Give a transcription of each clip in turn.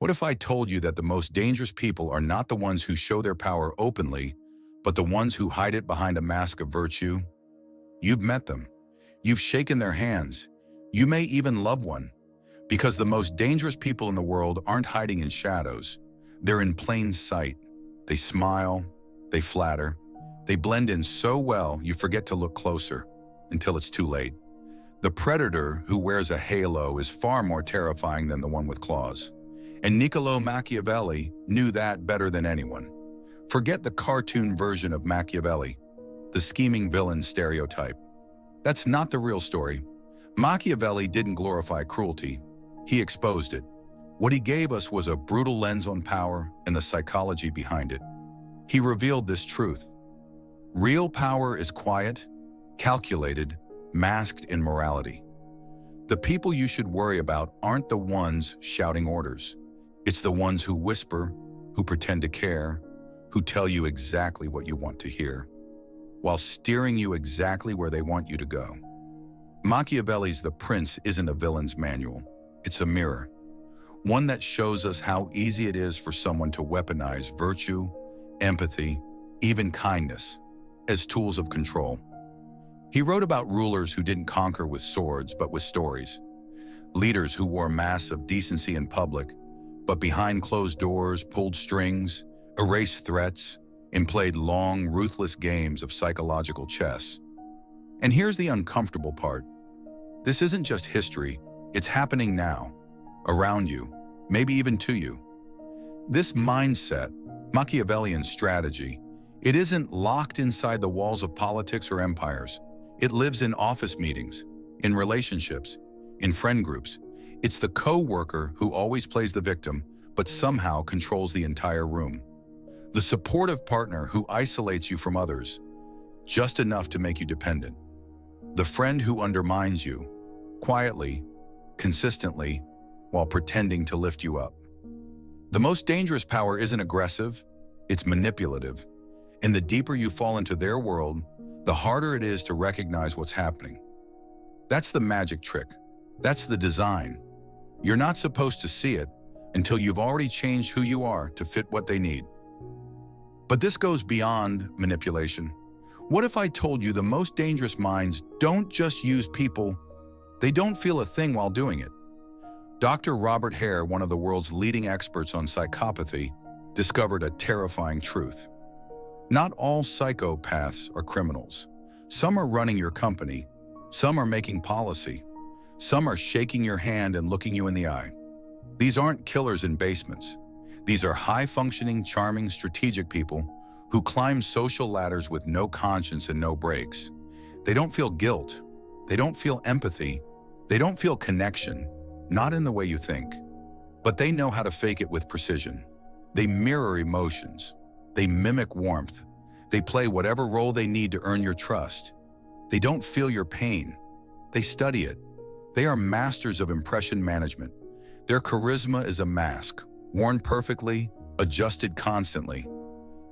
What if I told you that the most dangerous people are not the ones who show their power openly, but the ones who hide it behind a mask of virtue? You've met them. You've shaken their hands. You may even love one. Because the most dangerous people in the world aren't hiding in shadows. They're in plain sight. They smile. They flatter. They blend in so well you forget to look closer until it's too late. The predator who wears a halo is far more terrifying than the one with claws. And Niccolo Machiavelli knew that better than anyone. Forget the cartoon version of Machiavelli, the scheming villain stereotype. That's not the real story. Machiavelli didn't glorify cruelty. He exposed it. What he gave us was a brutal lens on power and the psychology behind it. He revealed this truth. Real power is quiet, calculated, masked in morality. The people you should worry about aren't the ones shouting orders. It's the ones who whisper, who pretend to care, who tell you exactly what you want to hear, while steering you exactly where they want you to go. Machiavelli's The Prince isn't a villain's manual. It's a mirror. One that shows us how easy it is for someone to weaponize virtue, empathy, even kindness as tools of control. He wrote about rulers who didn't conquer with swords but with stories. Leaders who wore masks of decency in public, but behind closed doors pulled strings, erased threats, and played long, ruthless games of psychological chess. And here's the uncomfortable part. This isn't just history, it's happening now, around you, maybe even to you. This mindset, Machiavellian strategy, it isn't locked inside the walls of politics or empires. It lives in office meetings, in relationships, in friend groups. It's the co-worker who always plays the victim, but somehow controls the entire room. The supportive partner who isolates you from others, just enough to make you dependent. The friend who undermines you, quietly, consistently, while pretending to lift you up. The most dangerous power isn't aggressive, it's manipulative. And the deeper you fall into their world, the harder it is to recognize what's happening. That's the magic trick. That's the design. You're not supposed to see it until you've already changed who you are to fit what they need. But this goes beyond manipulation. What if I told you the most dangerous minds don't just use people, they don't feel a thing while doing it? Dr. Robert Hare, one of the world's leading experts on psychopathy, discovered a terrifying truth. Not all psychopaths are criminals. Some are running your company. Some are making policy. Some are shaking your hand and looking you in the eye. These aren't killers in basements. These are high-functioning, charming, strategic people who climb social ladders with no conscience and no brakes. They don't feel guilt. They don't feel empathy. They don't feel connection, not in the way you think. But they know how to fake it with precision. They mirror emotions. They mimic warmth. They play whatever role they need to earn your trust. They don't feel your pain. They study it. They are masters of impression management. Their charisma is a mask, worn perfectly, adjusted constantly.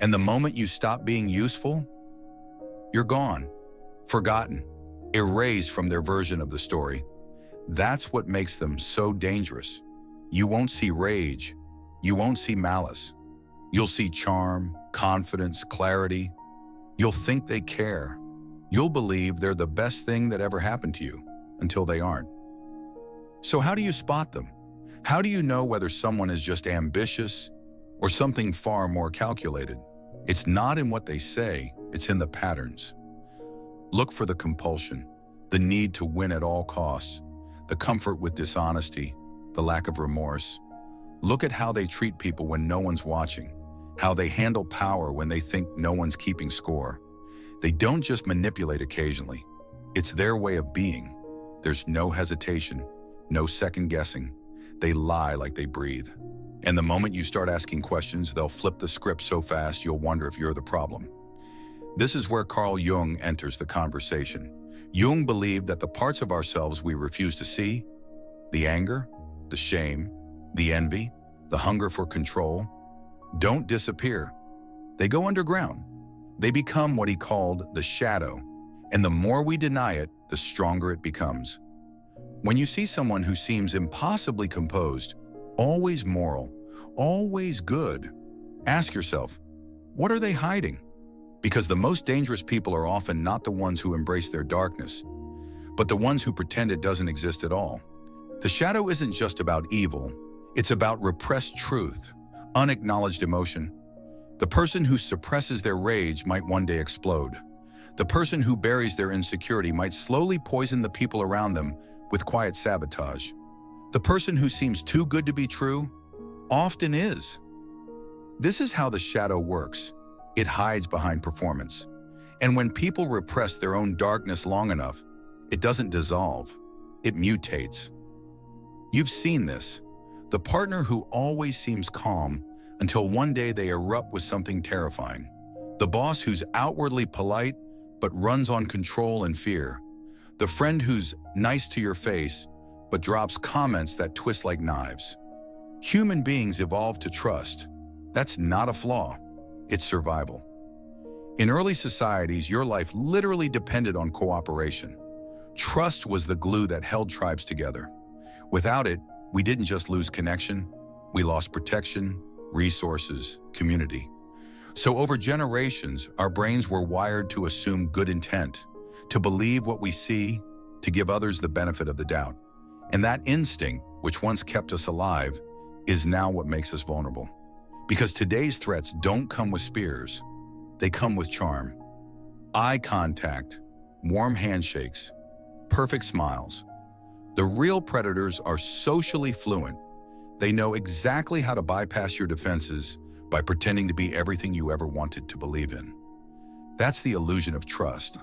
And the moment you stop being useful, you're gone, forgotten, erased from their version of the story. That's what makes them so dangerous. You won't see rage. You won't see malice. You'll see charm, confidence, clarity. You'll think they care. You'll believe they're the best thing that ever happened to you until they aren't. So how do you spot them? How do you know whether someone is just ambitious or something far more calculated? It's not in what they say, it's in the patterns. Look for the compulsion, the need to win at all costs, the comfort with dishonesty, the lack of remorse. Look at how they treat people when no one's watching, how they handle power when they think no one's keeping score. They don't just manipulate occasionally. It's their way of being. There's no hesitation, no second guessing. They lie like they breathe. And the moment you start asking questions, they'll flip the script so fast you'll wonder if you're the problem. This is where Carl Jung enters the conversation. Jung believed that the parts of ourselves we refuse to see, the anger, the shame, the envy, the hunger for control, don't disappear. They go underground. They become what he called the shadow. And the more we deny it, the stronger it becomes. When you see someone who seems impossibly composed, always moral, always good. Ask yourself, what are they hiding? Because the most dangerous people are often not the ones who embrace their darkness, but the ones who pretend it doesn't exist at all. The shadow isn't just about evil, it's about repressed truth, unacknowledged emotion. The person who suppresses their rage might one day explode. The person who buries their insecurity might slowly poison the people around them with quiet sabotage. The person who seems too good to be true often is. This is how the shadow works. It hides behind performance. And when people repress their own darkness long enough, it doesn't dissolve, it mutates. You've seen this. The partner who always seems calm until one day they erupt with something terrifying. The boss who's outwardly polite but runs on control and fear. The friend who's nice to your face but drops comments that twist like knives. Human beings evolve to trust. That's not a flaw, it's survival. In early societies, your life literally depended on cooperation. Trust was the glue that held tribes together. Without it, we didn't just lose connection, we lost protection, resources, community. So over generations, our brains were wired to assume good intent, to believe what we see, to give others the benefit of the doubt. And that instinct, which once kept us alive, is now what makes us vulnerable. Because today's threats don't come with spears, they come with charm. Eye contact, warm handshakes, perfect smiles. The real predators are socially fluent. They know exactly how to bypass your defenses by pretending to be everything you ever wanted to believe in. That's the illusion of trust.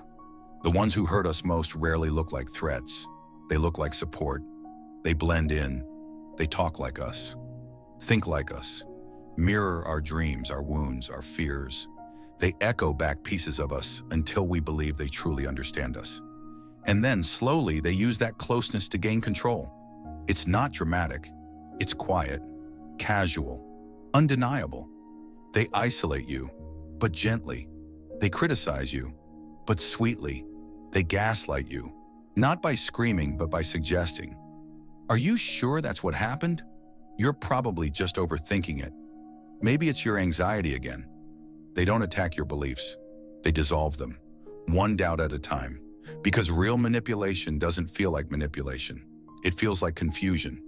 The ones who hurt us most rarely look like threats. They look like support. They blend in. They talk like us. Think like us. Mirror our dreams, our wounds, our fears. They echo back pieces of us until we believe they truly understand us. And then slowly they use that closeness to gain control. It's not dramatic. It's quiet, casual, undeniable. They isolate you, but gently. They criticize you, but sweetly. They gaslight you, not by screaming, but by suggesting. Are you sure that's what happened? You're probably just overthinking it. Maybe it's your anxiety again. They don't attack your beliefs. They dissolve them, one doubt at a time. Because real manipulation doesn't feel like manipulation. It feels like confusion,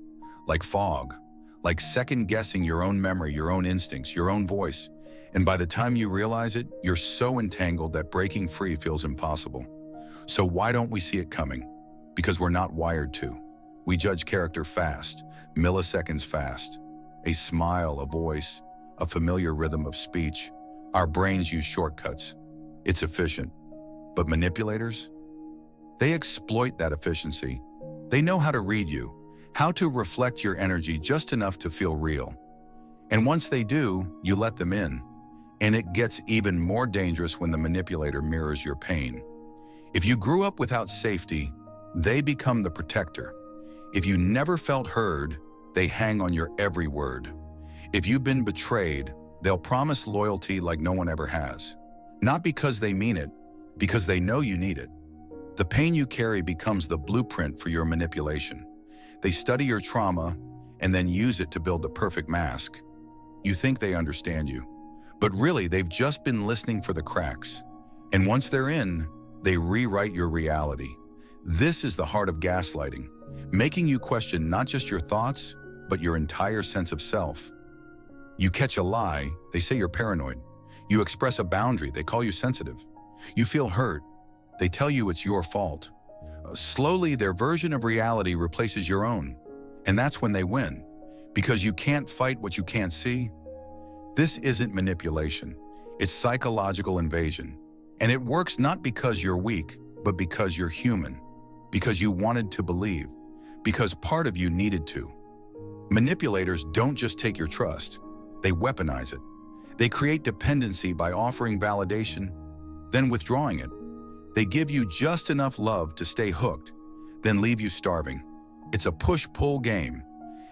like fog, like second-guessing your own memory, your own instincts, your own voice. And by the time you realize it, you're so entangled that breaking free feels impossible. So why don't we see it coming? Because we're not wired to. We judge character fast, milliseconds fast. A smile, a voice, a familiar rhythm of speech. Our brains use shortcuts. It's efficient. But manipulators? They exploit that efficiency. They know how to read you, how to reflect your energy just enough to feel real. And once they do, you let them in. And it gets even more dangerous when the manipulator mirrors your pain. If you grew up without safety, they become the protector. If you never felt heard, they hang on your every word. If you've been betrayed, they'll promise loyalty like no one ever has. Not because they mean it, because they know you need it. The pain you carry becomes the blueprint for your manipulation. They study your trauma and then use it to build the perfect mask. You think they understand you, but really they've just been listening for the cracks. And once they're in, they rewrite your reality. This is the heart of gaslighting, making you question not just your thoughts, but your entire sense of self. You catch a lie, they say you're paranoid. You express a boundary, they call you sensitive. You feel hurt, they tell you it's your fault. Slowly, their version of reality replaces your own. And that's when they win. Because you can't fight what you can't see. This isn't manipulation. It's psychological invasion. And it works not because you're weak, but because you're human. Because you wanted to believe. Because part of you needed to. Manipulators don't just take your trust. They weaponize it. They create dependency by offering validation, then withdrawing it. They give you just enough love to stay hooked, then leave you starving. It's a push-pull game.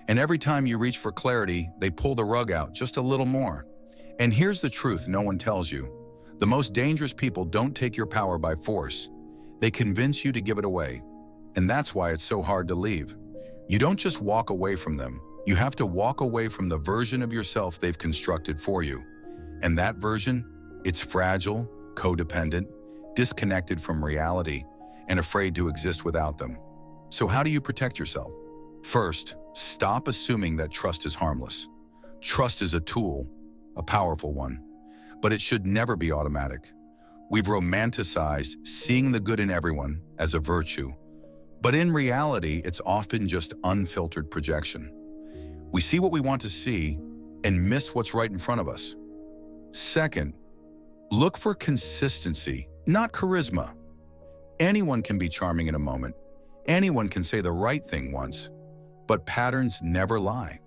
And every time you reach for clarity, they pull the rug out just a little more. And here's the truth no one tells you. The most dangerous people don't take your power by force. They convince you to give it away. And that's why it's so hard to leave. You don't just walk away from them. You have to walk away from the version of yourself they've constructed for you. And that version, it's fragile, codependent, disconnected from reality, and afraid to exist without them. So how do you protect yourself? First, stop assuming that trust is harmless. Trust is a tool, a powerful one, but it should never be automatic. We've romanticized seeing the good in everyone as a virtue, but in reality, it's often just unfiltered projection. We see what we want to see and miss what's right in front of us. Second, look for consistency, not charisma. Anyone can be charming in a moment. Anyone can say the right thing once, but patterns never lie.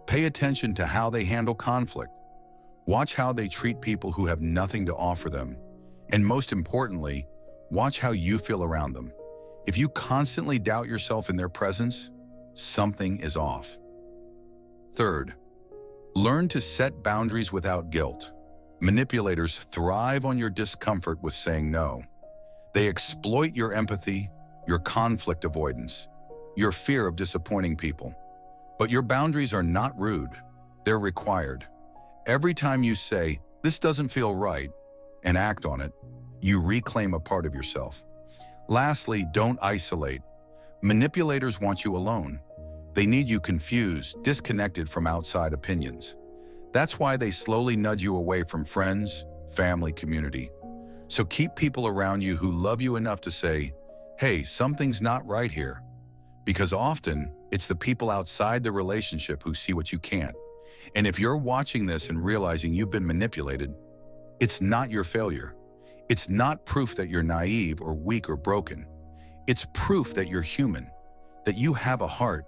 Pay attention to how they handle conflict. Watch how they treat people who have nothing to offer them. And most importantly, watch how you feel around them. If you constantly doubt yourself in their presence, something is off. Third, learn to set boundaries without guilt. Manipulators thrive on your discomfort with saying no. They exploit your empathy, your conflict avoidance, your fear of disappointing people. But your boundaries are not rude, they're required. Every time you say, "This doesn't feel right," and act on it, you reclaim a part of yourself. Lastly, don't isolate. Manipulators want you alone. They need you confused, disconnected from outside opinions. That's why they slowly nudge you away from friends, family, community. So keep people around you who love you enough to say, "Hey, something's not right here." Because often, it's the people outside the relationship who see what you can't. And if you're watching this and realizing you've been manipulated, it's not your failure. It's not proof that you're naive or weak or broken. It's proof that you're human, that you have a heart,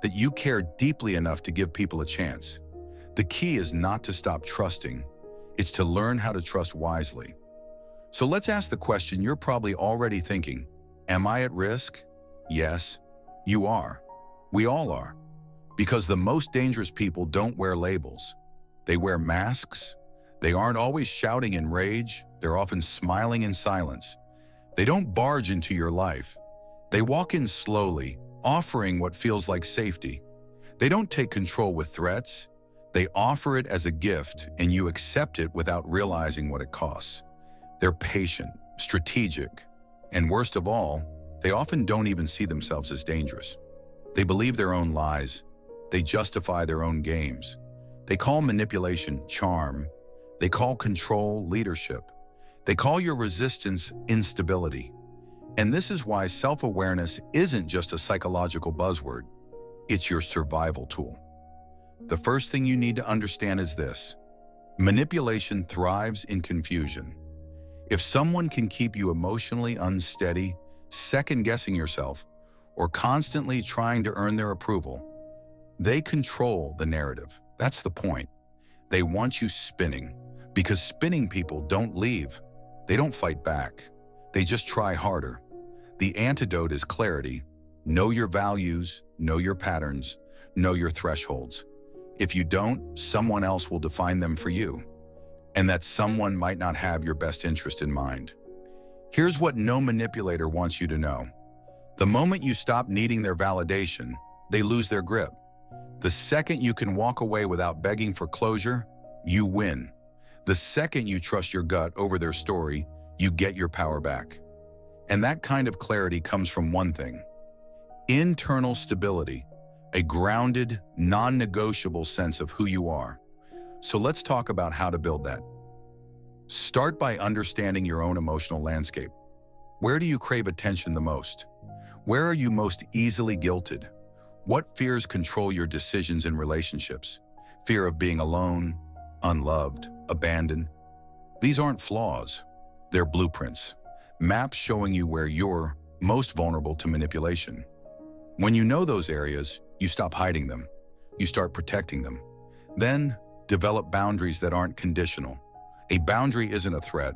that you care deeply enough to give people a chance. The key is not to stop trusting. It's to learn how to trust wisely. So let's ask the question you're probably already thinking. Am I at risk? Yes, you are. We all are. Because the most dangerous people don't wear labels. They wear masks. They aren't always shouting in rage. They're often smiling in silence. They don't barge into your life. They walk in slowly, offering what feels like safety. They don't take control with threats. They offer it as a gift, and you accept it without realizing what it costs. They're patient, strategic, and worst of all, they often don't even see themselves as dangerous. They believe their own lies. They justify their own games. They call manipulation charm. They call control leadership. They call your resistance instability. And this is why self-awareness isn't just a psychological buzzword. It's your survival tool. The first thing you need to understand is this: manipulation thrives in confusion. If someone can keep you emotionally unsteady, second-guessing yourself, or constantly trying to earn their approval, they control the narrative. That's the point. They want you spinning, because spinning people don't leave. They don't fight back. They just try harder. The antidote is clarity. Know your values, know your patterns, know your thresholds. If you don't, someone else will define them for you. And that someone might not have your best interest in mind. Here's what no manipulator wants you to know. The moment you stop needing their validation, they lose their grip. The second you can walk away without begging for closure, you win. The second you trust your gut over their story, you get your power back. And that kind of clarity comes from one thing: internal stability, a grounded, non-negotiable sense of who you are. So let's talk about how to build that. Start by understanding your own emotional landscape. Where do you crave attention the most? Where are you most easily guilted? What fears control your decisions in relationships? Fear of being alone, unloved, abandoned. These aren't flaws. They're blueprints, maps showing you where you're most vulnerable to manipulation. When you know those areas, you stop hiding them. You start protecting them. Then, develop boundaries that aren't conditional. A boundary isn't a threat.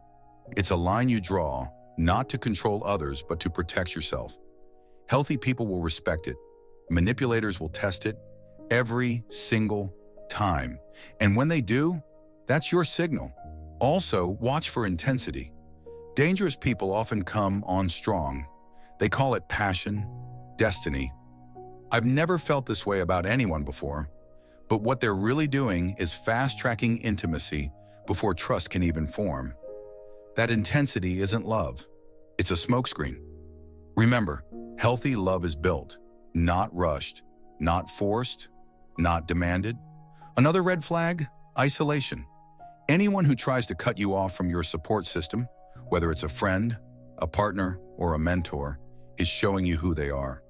It's a line you draw, not to control others, but to protect yourself. Healthy people will respect it. Manipulators will test it every single time. And when they do, that's your signal. Also, watch for intensity. Dangerous people often come on strong. They call it passion, destiny, I've never felt this way about anyone before, but what they're really doing is fast-tracking intimacy before trust can even form. That intensity isn't love. It's a smokescreen. Remember, healthy love is built, not rushed, not forced, not demanded. Another red flag? Isolation. Anyone who tries to cut you off from your support system, whether it's a friend, a partner, or a mentor, is showing you who they are.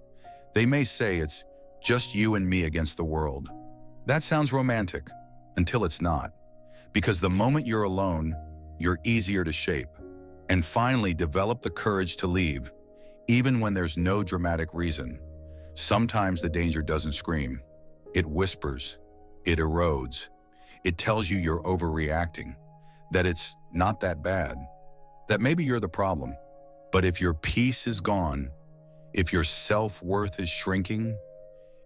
They may say it's just you and me against the world. That sounds romantic, until it's not. Because the moment you're alone, you're easier to shape. And finally, develop the courage to leave, even when there's no dramatic reason. Sometimes the danger doesn't scream. It whispers. It erodes. It tells you you're overreacting, that it's not that bad, that maybe you're the problem. But if your peace is gone, if your self-worth is shrinking,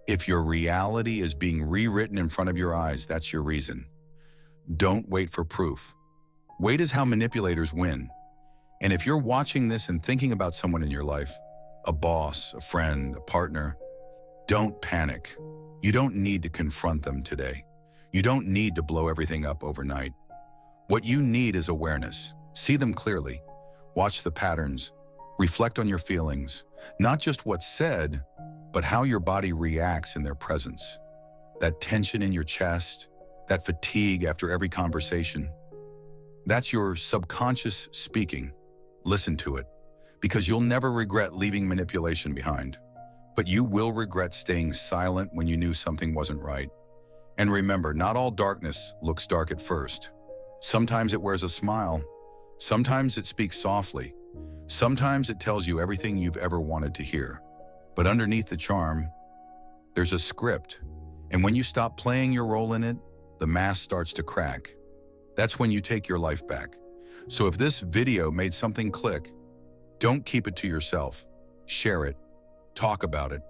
if your reality is being rewritten in front of your eyes, that's your reason. Don't wait for proof. Wait is how manipulators win. And if you're watching this and thinking about someone in your life, a boss, a friend, a partner, don't panic. You don't need to confront them today. You don't need to blow everything up overnight. What you need is awareness. See them clearly. Watch the patterns. Reflect on your feelings. Not just what's said, but how your body reacts in their presence. That tension in your chest, that fatigue after every conversation. That's your subconscious speaking. Listen to it, because you'll never regret leaving manipulation behind. But you will regret staying silent when you knew something wasn't right. And remember, not all darkness looks dark at first. Sometimes it wears a smile. Sometimes it speaks softly. Sometimes it tells you everything you've ever wanted to hear. But underneath the charm, there's a script. And when you stop playing your role in it, the mask starts to crack. That's when you take your life back. So if this video made something click, don't keep it to yourself. Share it. Talk about it.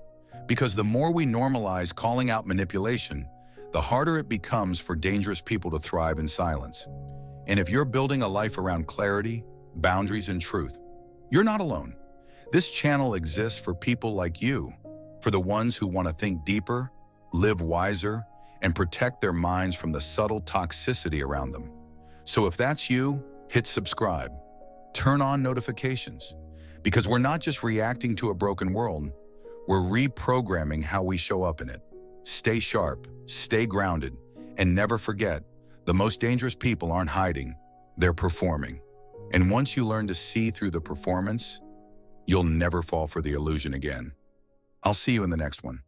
Because the more we normalize calling out manipulation, the harder it becomes for dangerous people to thrive in silence. And if you're building a life around clarity, boundaries, and truth, you're not alone. This channel exists for people like you, for the ones who want to think deeper, live wiser, and protect their minds from the subtle toxicity around them. So if that's you, hit subscribe. Turn on notifications. Because we're not just reacting to a broken world, we're reprogramming how we show up in it. Stay sharp, stay grounded, and never forget, the most dangerous people aren't hiding, they're performing. And once you learn to see through the performance, you'll never fall for the illusion again. I'll see you in the next one.